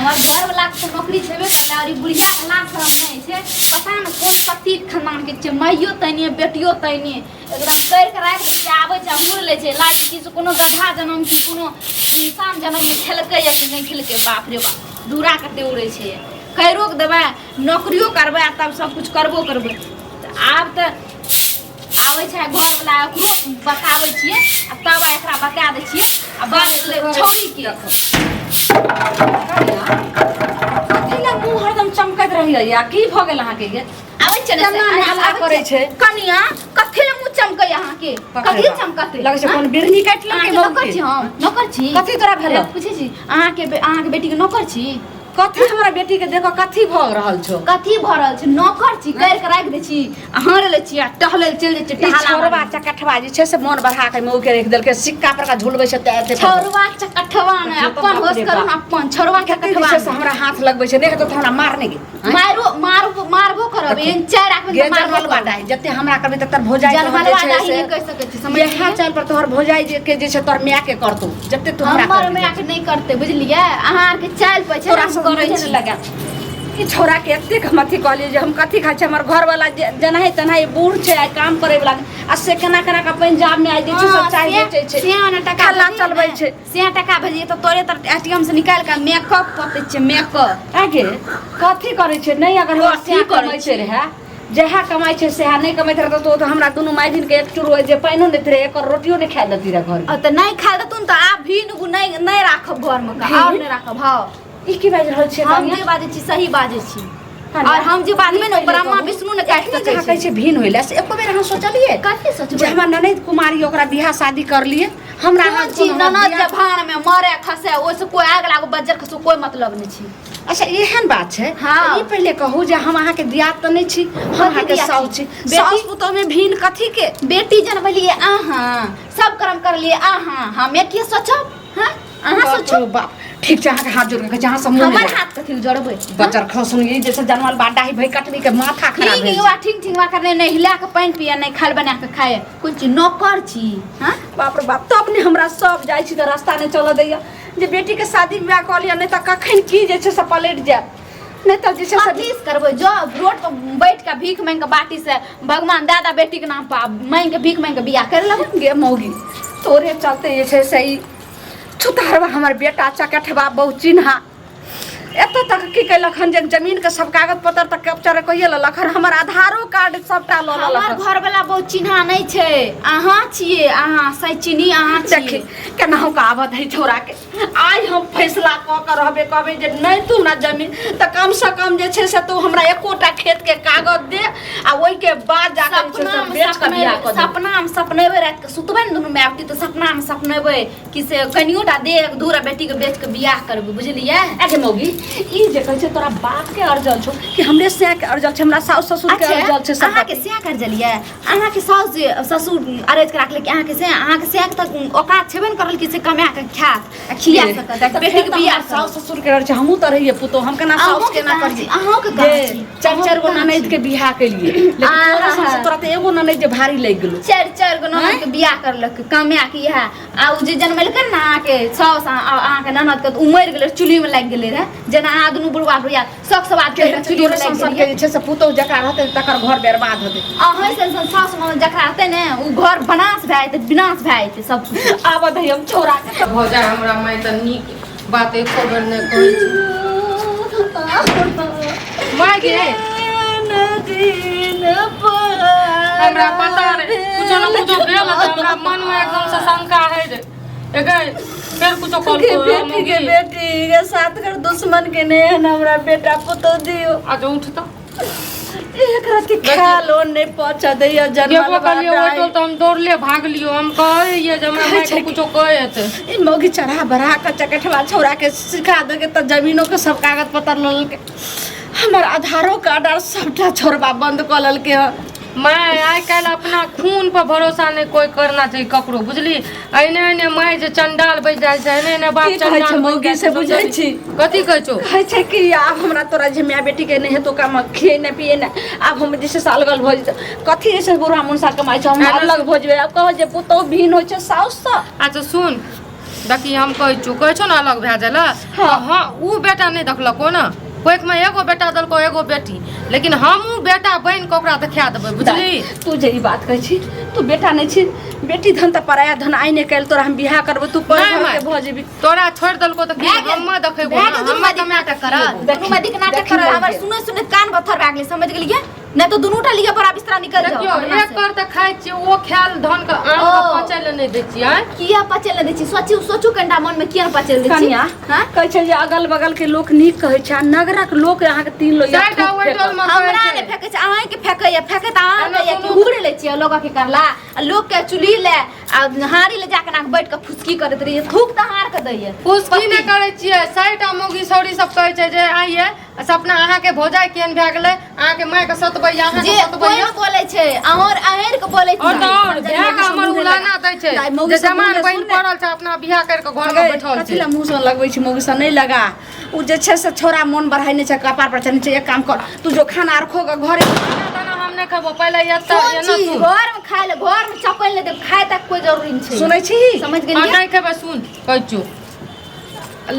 हमर घर वाला के नौकरी छेबे करला और बुढ़िया के लाख शरम नहीं छे पता न कोन पति खानदान के छे माइयो तैने बेटियो तैने एकदम कर के राख के आवे छै मुड़ ले छै लाज की से कोनो गधा जन्म की कोनो इंसान जन्म में खेलकै या कि नहीं खेलकै बाप रे बाप दूरा कते उड़े छै कैरो के देबै नौकरियो करबै तब सब कुछ करबो करबै आब त आवे छै घर वाला ओकरो बताबै छियै आ तब एकरा बता दै छियै आ बात छौरी के कथिला मुंह हरदम चमकैत रहिया या की भ गेल अहाँ के गे आबै छै केना हल्ला करै छै कनिया कथि ले मुंह चमकै अहाँ के कथि चमकते लगे छै कोन बिरनी काट लके नौकर छी हम नौकर छी कथि तोरा भेल पूछे छी अहाँ के बेटी के नौकर छी कथि हमरा बेटी के देखो कथि भ रहल छौ कथि भ रहल छै नौकर छी कर के राख दे छी अहाँ रे छी आ टहले चल जे छी टहला छोरबा चकठवा जे छै से मन बढ़ा के मौ के रख देलके सिक्का पर का झुलबै छै ते छोरबा चकठवा ने अपन होश करू अपन छोरबा के कठवा से हमरा हाथ लगबै छै देख तो हमरा मारने गे मारबो करब इन चार आंख में मारबो बाटा जते हमरा करबे त तर भोजाई जनमलवा दाही नहीं कह सकै छी समझ यहा चल पर तोहर भोजाई के जे छै तोर माय के करतौ जते तू हमरा हमर माय के नहीं करते बुझलिए अहाँ के चाल पे छै तोरा करे छै लगा ई छोरा के एते हमथी कहलिए जे हम कथि खाइ छै हमर घर वाला जनाहे तनाहे बूढ़ छै आ काम करे वाला आ से केना केना का पंजाब में आइ दे छै सब चाय बेचै छै सियाना टका ला चलबै छै सिया टका भेजिए त तोरे त एटीएम से निकाल के मेकअप पते छै मेकअप आगे कथि करे छै नहीं अगर हम सिया करै छै रहे जहा कमाई छै सेहा नहीं कमाइत रह तो हमरा दुनु माई दिन के एक चुर होय जे पैनो नहीं रे एक रोटियो नहीं खा देती रे घर त नहीं खा देतुन त आप भी नहीं राखब घर में का और नहीं राखब हां ई की बाज रहल छै हम जे बाजै छी सही बाजै छी और हम जे बादमे न ब्रह्मा विष्णु ने काट सकै छी कहै छै भिन होइला से एको बेर हम सोचलिए कथि सोचबै जे हमर ननद कुमारी ओकरा बियाह शादी कर लिए हमरा हां जी ननद के भाण में मरे खसे ओइ से कोई आग लागो बज्जर खसो कोई मतलब नहीं छी अच्छा एहन बात छै हाँ। ई पहले कहू जे हम अहाँ के दियात त नहीं छी हम अहाँ के साउ छी सास पुतौ में भिन कथि के बेटी जनबलिए अहाँ सब कर्म कर लिए अहाँ हम एके सोचब हां अहाँ सोचो बाप ठीक छै अहाँ के हाथ जोड़ के जहां से मुंह हमर हाथ कथि जोड़बै बच्चर खसुन ई जैसे जनमल बाडा ही भई कटनी के माथा खराब ठीक है ठीक ठीक वा करने नहीं हिला के पानी पिया नहीं खाल बना के खाए कुछ नौकर छी हां बाप रे बाप तो अपने हमरा सब जाय छी त रास्ता नहीं चल दैया जे बेटी के शादी ब्याह क लिया नहीं त कखन की जे छै से पलट जाय नहीं तो जे छै से प्लीज करबै जो रोड पर बैठ के भीख मांग के बाटी से भगवान दादा बेटी के नाम पर मांग के भीख मांग के बियाह कर लेब गे मौगी तोरे चलते जे छै से ई छुतारवा हमर बेटा चकठवा बहुत चिन्हा एत तक की कैलक हन जे जमीन के सब कागज पत्र तक कैप्चर कइए लेलक हन हमर आधारो कार्ड सबटा ल लेलक हमर घर वाला बहुत चिन्हा नहीं छै अहाँ छिए अहाँ सही चिन्ही अहाँ देखी केनाहु का आवत है छोरा के आज हम फैसला क के रहबे कहबे जे नहीं तू ना जमीन त कम से कम जे छै से तू हमरा एकोटा खेत के कागज दे आ ओइ के बाद जाके जे छै बेच के बियाह क दे सपना में सपनेबे रात के सुतबे न दुनु माय बेटी तो सपना में सपनेबे कि से कनियोटा दे एक दूरा बेटी के बेच के बियाह करबे बुझलिए आगे मौगी ई जे कहै छै तोरा बाप के अर्जल छौ कि हमरे से के अर्जल छै हमरा सास ससुर के अर्जल छै सब अहाँ के से कर जलिए अहाँ के सास जे ससुर अरेज के राखले कि अहाँ के से तक औकात छेबे न करल कि से कमा के खात खिया सकत बेटी के बियाह सास ससुर के अर्ज हमहू त रहिए पुतो हम केना सास के ना करिए अहाँ के चार चार गो ननद के बियाह केलिए लेकिन तोरा से तोरा त एगो ननद जे भारी लग गेलो चार गो ननद के बियाह करलक कमा के इहा आ उ जे जनमलक ना अहाँ के सास अहाँ के ननद के उमर गेले चुली में लाग गेले रे जेना अहाँ दुनु बुढ़वा बुढ़िया सब सवाद के चुली में लाग गेले जे छै से पुतो जका रहते तकर घर बर्बाद होते अहाँ से सास ननद जकरा रहते ने उ घर बनास भए जेते विनाश भए जेते सब आब दही हम छोरा के भौजा हमरा माय त नीक बात एको बेर नै कहै छै माय गे हमरा पता रे कुछ न कुछ भेल त हमरा मन में एकदम से शंका है रे एगे फिर कुछ कॉल बेटी के साथ कर दुश्मन के ने हमरा बेटा पुतो दियो आज उठ त एक राती खालो नहीं पहुंचा दैया जन्मल वाली होटल तो हम दौड़ले भाग लियो हम कहे ये जे हमरा माय को कुछ कहे हेते ई मौगी चढ़ा बरा के चकठवा छोरा के सिखा दे के त जमीनों के सब कागज पत्र ल के हमर आधारो कार्ड और सबटा छोरबा बंद क लेल के माय आइ काल्हि अपना खून पर भरोसा नहीं कोई करना चाहिए ककरो बुझली एने एने माय जे चंडाल बज जाय छै एने एने बाप चंडाल मौगी से बुझै छी कथि कहै छौ कहै छै कि आब हमरा तोरा जे माय बेटी के नहीं हेतो काम खिए न पिए न आब हम जैसे सालगल भ जेते कथि ऐसे बुरा मुनसा कमाई छ हम अलग भ जेबे अब कह जे पुतो भिन होय छै साउस स अच्छा सुन देखी हम कहै छौ ना अलग भए जाला हाँ उ बेटा नहीं देखलको ना कोई में एगो बेटा दलको एगो बेटी लेकिन हमहू बेटा बन के ओकरा देखा देबै बुझली तू जे ई बात कहै छी तू बेटा नहीं छी बेटी धन त पराया धन आइ ने कैल तोरा हम बियाह करबो तू पर के भ जेबी तोरा छोड़ दलको त हम देखैबो हम नाटक कर दुनू दिक नाटक कर हमर सुने सुने कान बथर भए गेलै समझ गेलियै नहीं तो दोनों लिया पर बिस्तरा निकल जाओ देखियो एक कर त खाइ छी ओ ख्याल धन के आम के पचै ले नहीं दै छी किया पचै ले दै छी सोचू कंडा मन में किया पचै दै छी कन्या कहै छै जे अगल बगल के लोक नीक कहै छै नगरक लोक अहाँ के 3 लोग हमरा ने फेकै छै अहाँ के फेकै फेकै त अहाँ के कि उड़ ले छी लोग के करला लोग के चुली ले आ हारी ले जाके ना बैठ के फुसकी करत रहिए थूक त हार के दैए फुसकी न करै छियै साइटा मोगी सौरी सब कहै छै जे आइए सपना अहाँ के भोजाई केन भए गेलै अहाँ के माय के सतबै अहाँ के सतबै कोई बोले छै और अहेर के बोले छै और भए के हमर उलाना दै छै जे जमान बहिन पड़ल छै अपना बियाह कर के घर में बैठल छै कथिला मुंह से लगबै छी मोगी से नहीं लगा उ जे छै से छोरा मन बढ़ाइ छै कपार पर चढ़ै छै एक काम कर तू जो खाना आर खो के घरे हम नहीं खबो पहले एता एना तू घर में खाए ले घर में चपल ले दे खाए तक कोई जरूरी नहीं छै सुनै छी समझ गेलिए नहीं खेबे सुन कहै छु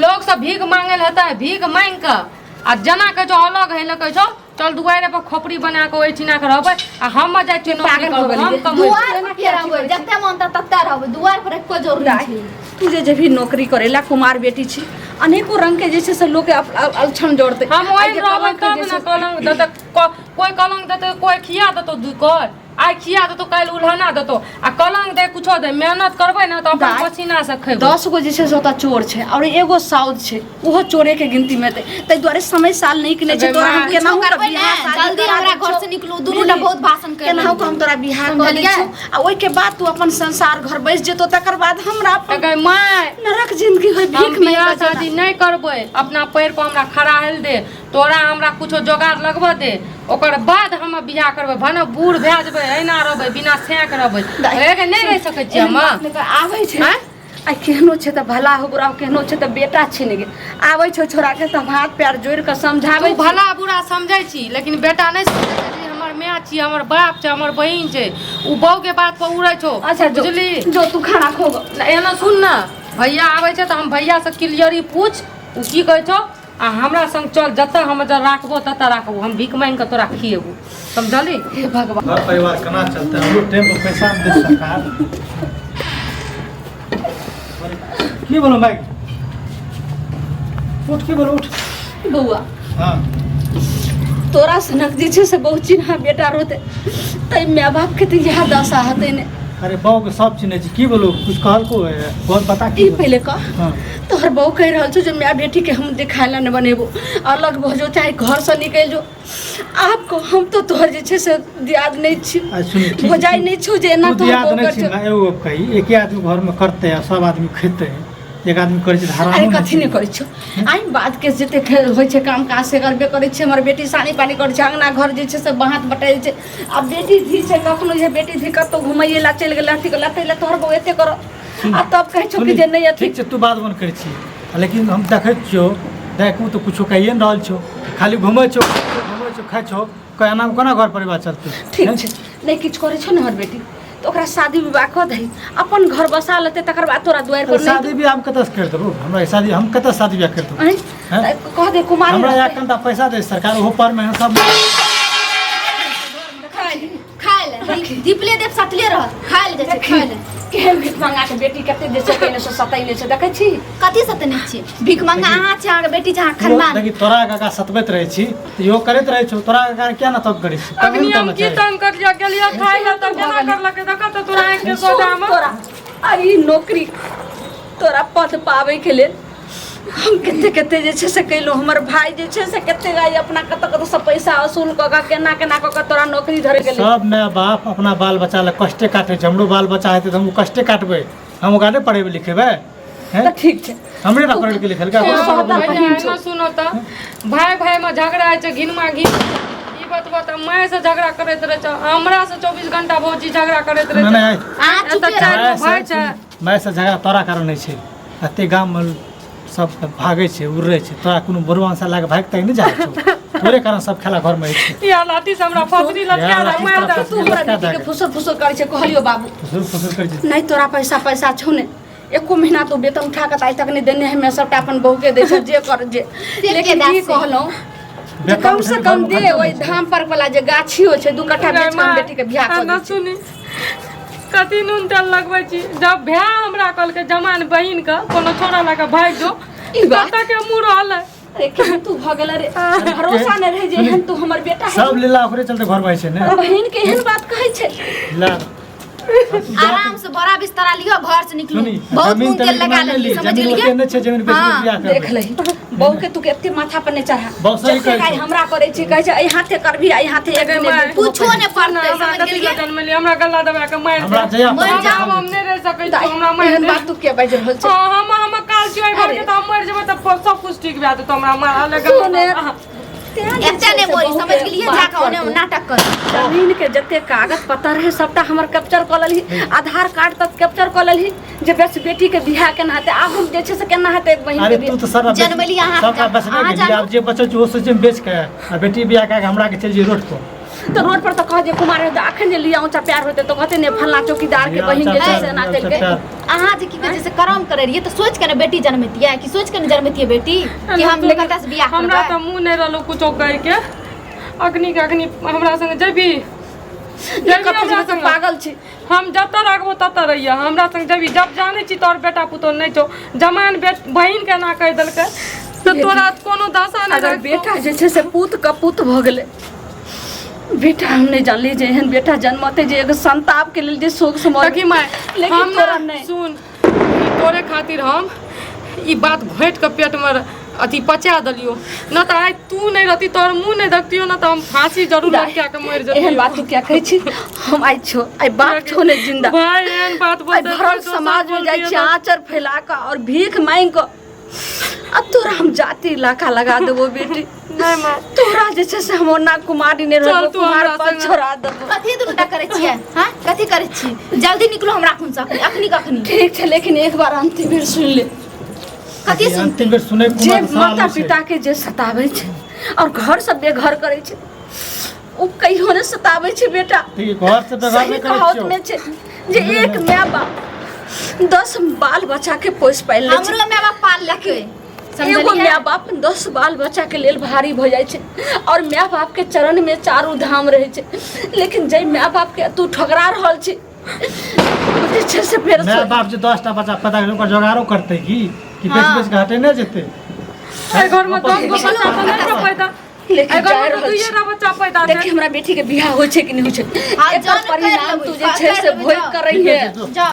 लोग सब भीख मांगे रहता है भीख मांग के आ जना के जो अलग है कह छो चल दुआरे पर खोपड़ी बना के ओइ ठिना के रहबै आ हम जाय छी नौकरी करबै हम कमबै दुआर पर के रहबै जत्ते मन तत्ते रहबै दुआर पर कोई जरूरी नहीं छै तू जे भी नौकरी करेला कुमार बेटी छी अनेको रंग के जैसे से लोग के अलछन जोड़ते हम ओइ रहबै तब ना कलंग देते कोई कलंग देते कोई खिया देतो दू कर आई खिया देतो काल उल्हना देतो आ कलंग दे कुछो दे मेहनत करबै ना त अपन पसीना से खैबै 10 गो जैसे से होता चोर छै और एगो साउद छै ओहो चोरे के गिनती में तै द्वारे समय साल नहीं किने छै तोरा हम केना करबै ना जल्दी हमरा घर से निकलू दुनू ने बहुत भाषण कर केना हम तोरा बिहार कर दै छी आ ओइ के बाद तू अपन संसार घर बैस जेतो तकर बाद हमरा कहे माय नरक जिंदगी होय भीख में शादी नहीं करबै अपना पैर पर हमरा खड़ा हेल दे तोरा हमरा कुछो जोगाड़ लगबा दे ओकर बाद हम बियाह करबै भने बूढ़ भए जेबै एना रहबै बिना सेक रहबै एके नहीं रह सकै छी हम आबै छै आ केहनो छै त भला हो बुरा केहनो छै त बेटा छिन गे आबै छै छोरा के त हाथ पैर जोड़ के समझाबै भला बुरा समझै छी लेकिन बेटा नहीं समझै छी हमर माय छी हमर बाप छै हमर बहिन छै उ बहू के बात पर उड़ै छौ अच्छा बुझली जो तू खाना खो एना सुन ना भैया आबै छै त हम भैया से क्लियरी पूछ उ की कहै छौ आ हमरा संग चल जत हम ज राखबो तत राखबो हम भीख मांग के तोरा खिएबो समझली हे भगवान घर परिवार केना चलते हम लोग टाइम पर पैसा दे सरकार की बोलो भाई उठ के बोलो उठ बउआ हां तोरा सनक जे छै से बहुत चिन्हा बेटा रोते तै माय बाप के त यह दशा हते ने अरे बहू के सब चिन्हे छी की बोलो कुछ कहल को है बहुत बता ई पहले कह हां तोहर बहू कह रहल छौ जे माय बेटी के हम दिखाइला न बनेबो अलग भ जो चाहे घर से निकल जो आपको हम तो तोहर जे छै से दियाद नहीं छी भजाई नहीं छौ जे एना तो दियाद नहीं छी ना एगो कही एक आदमी घर में करते है सब आदमी खेते है एक आदमी करे छै धारा अरे कथि नहीं करे छौ आई बात के जते होय छै काम काज से करबे करे छै हमर बेटी सानी पानी करे छै अंगना घर जे छै से बाहत बटाई छै अब बेटी धी छै कखनो जे बेटी धी कतो घुमैये ला चल गेल लाठी के लाठी ला तोहर बहू एते करो आ तब कह छौ कि जे नहीं अथि ठीक छै तू बात बन करे छी लेकिन हम देखै छियो देखू तो कुछो कहिए न रहल छौ खाली घुमै छौ खाइ छौ केना कोना घर परिवार चलते ठीक छै नहीं किछ करे छौ न हमर बेटी तो ओकरा शादी विवाह क दही अपन घर बसा लेते तकर बाद तोरा द्वार पर शादी भी हम कतस कर देबो हमरा शादी हम कतस शादी विवाह कर देबो कह दे कुमारी हमरा या कंटा पैसा दे सरकार ओहो पर में सब खाए ले दीपले देव सटले रह खाए ले खाए ले केहन भीख मंगा के बेटी कते दे से कने से सतैले छै देखै छी कथि सतने छी भीख मंगा अहाँ छै अहाँ बेटी छै खानदान देखि तोरा काका सतबैत रहै छी त यो करैत रहै छौ तोरा काका क्या न तब करै छी अग्नि हम की तंग कर लिया गेलिया खाइ ल त केना करलक देख त तोरा आंख के सोजा में तोरा अरे नौकरी तोरा पद पावे के लेल हम कते कते जे छै से कैलो हमर भाई जे छै से कते गाय अपना कत कत से पैसा वसूल क के केना केना क के तोरा नौकरी धरे गेलै सब माय बाप अपना बाल बच्चा ले कष्टे काटे छै हमरो बाल बच्चा हेतै त हम कष्टे काटबै हम ओकरा नै पढ़ेबै लिखेबै हैं त ठीक छै हमरे ना पढ़े के लिखल का सुनो त भाई भाई में झगड़ा है छै घिनमा घिन ई बतबा त मैं से झगड़ा करैत रहे छ हमरा से 24 घंटा भौजी झगड़ा करैत रहे नहीं छ त चार भाई छै मैं से झगड़ा तोरा कारण नै छै अते गाम में सब भागे छै उड़ छै तोरा कोनो बरुआन सा लाग भाग तक नहीं जाय छौ तोरे कारण सब खेला घर में छै या लाठी से हमरा फसरी लटका दे मार दे तू हमरा बेटी के फुसर फुसर करै छै कहलियो बाबू फुसर फुसर करै छै नहीं तोरा पैसा छौ ने एको महीना तो वेतन उठा के आइ तक नहीं देने हमें सबटा अपन बहू के दै छै जे कर जे लेकिन की कहलौं जे कम से कम दे ओइ धाम पर वाला जे गाछी हो छै 2 कट्ठा बेच के बेटी के बियाह कर ना सुनी कथी नून तेल लगबै छी जब भै हमरा कहलकै जमान बहिन के कोनो छोरा लगा भाग जो ई बात के मुंह रहल है अरे केहन तू भगल रे भरोसा नहीं रहे जे एहन तू हमर बेटा है सब लीला ओकरे चलते घर भाई छै ने बहिन के एहन बात कहै छै ला आराम से बड़ा बिस्तरा लियो घर से निकलू सुनी बहुत जमीन मुंह तेल लगा लेली समझ जमीन लिया ओते ने छै जमीन बेच के बियाह कर देख लही बहू के तू केते माथा पर नहीं चढ़ा बहुत सही जते कहै काई छै। हमरा करे छी कहै छै आई हाथे करबी आई हाथे एक ने पूछो ने पड़ते हमरा समझ कथी लिया जन्म लिया हमरा गला दबा के मार हमरा दे जया मर जाओ, हम नहीं रह सकै छी हमरा मार एहन दे बात तू के बाज रहल छै हम काल छियै घर के त हम मर जेबै त सब कुछ ठीक भए जेतै हमरा मार लगा सुने एते ने बोली समझ लिया जाके ओने नाटक कर जमीन के जते कागज पत्तर है सबटा हमर कैप्चर क लेली आधार कार्ड तक कैप्चर क लेली जे बस बेटी के बियाह केना हेतै आब हम जे छै से केना हेतै एक बहिन अरे के तू तो सारा जनमली अहाँ सबका बचने अहाँ के लिए जानो। अब जे बचल छै वो सोचे बेच के आ बेटी बियाह के हमरा के चल जे रोड पर तो रोड पर तो कह जे कुमार है अखन जे लिया ऊंचा प्यार होते तो कहते ने फल्ला चौकीदार के बहिन जे छै से ना देलकै अहाँ जे की कहै छै से कर्म करे रहिए तो सोच के ने बेटी जन्मतिया कि सोच के ने जन्मतिया बेटी कि हम लड़का से बियाह हमरा करबै त मुंह नहीं रहलो कुछो कह के अग्नि के अग्नि हमरा संग जेबी ये कत हमरा से संग पागल छै हम जत रखबो तत रहिए हमरा संग जेबी जब जाने छी तोर बेटा पुतो नहीं छौ जमान बहिन के ना कह देलकै तो तोरा कोनो दशा नहीं अगर बेटा जे छै से पूत कपूत भ गेलै बेटा हम नहीं जानली जे एहन बेटा जन्मते जे एगो संताप के लेल जे शोक समझ सखी माय लेकिन हम तोरा ना नहीं सुन तोरे खातिर हम ई बात घोट के पेट में अथी पचा दलियो न त आइ तू नहीं रहती तोर मुंह नहीं देखतियो न त हम फांसी जरूर लटका के मर जतियो एहन बात तू क्या कहै छी हम आई छो आई बाप छो ने जिंदा भाई एहन बात आई बोल भरल समाज में जाई छी आंचर फैला के और भीख मांग के अब तोरा हम जाति इलाका लगा देबो बेटी नहीं मां तोरा जे छै से हम ओना कुमारी ने चल रहबो तू कुमार हमरा पर संग। छोड़ा देबो कथी दुटा करे छियै हां कथी करे छी जल्दी निकलो हमरा खून से अखनी कखनी ठीक छै लेकिन एक बार अंतिम बेर सुन ले कथी सुन अंतिम बेर सुने जे कुमार माता पिता के जे सताबै छै और घर से बेघर करे छै ओ कहियो ने सताबै छै बेटा ठीक घर से बेघर सही नहीं करे कहावत छियो में छै जे एक माय बाप 10 बाल बच्चा के पोस पाल ले छै हमरो माय बाप पाल लकै एगो समझलियै माय बाप 10 बाल बच्चा के लेल भारी भ जाइ छै और माय बाप के चरण में चारू धाम रहे छै लेकिन जय माय बाप के तू ठकरा रहल छी जे छै से फेर माय बाप जे 10टा बच्चा पैदा करे ओकर जोगाड़ो करते की बेच बेच के हटे नहीं जेते ए घर में 10 गो बच्चा त नहीं पैदा लेकिन ए घर जाय में रहल दुइये छी टा बच्चा पैदा देखी हमरा बेटी के बियाह होइ छै कि नहीं होइ छै हाँ, एकर जान कर परिणाम लेबै, तू जे छै से कर लेबै, भोग जाओ। करैहे जो जाओ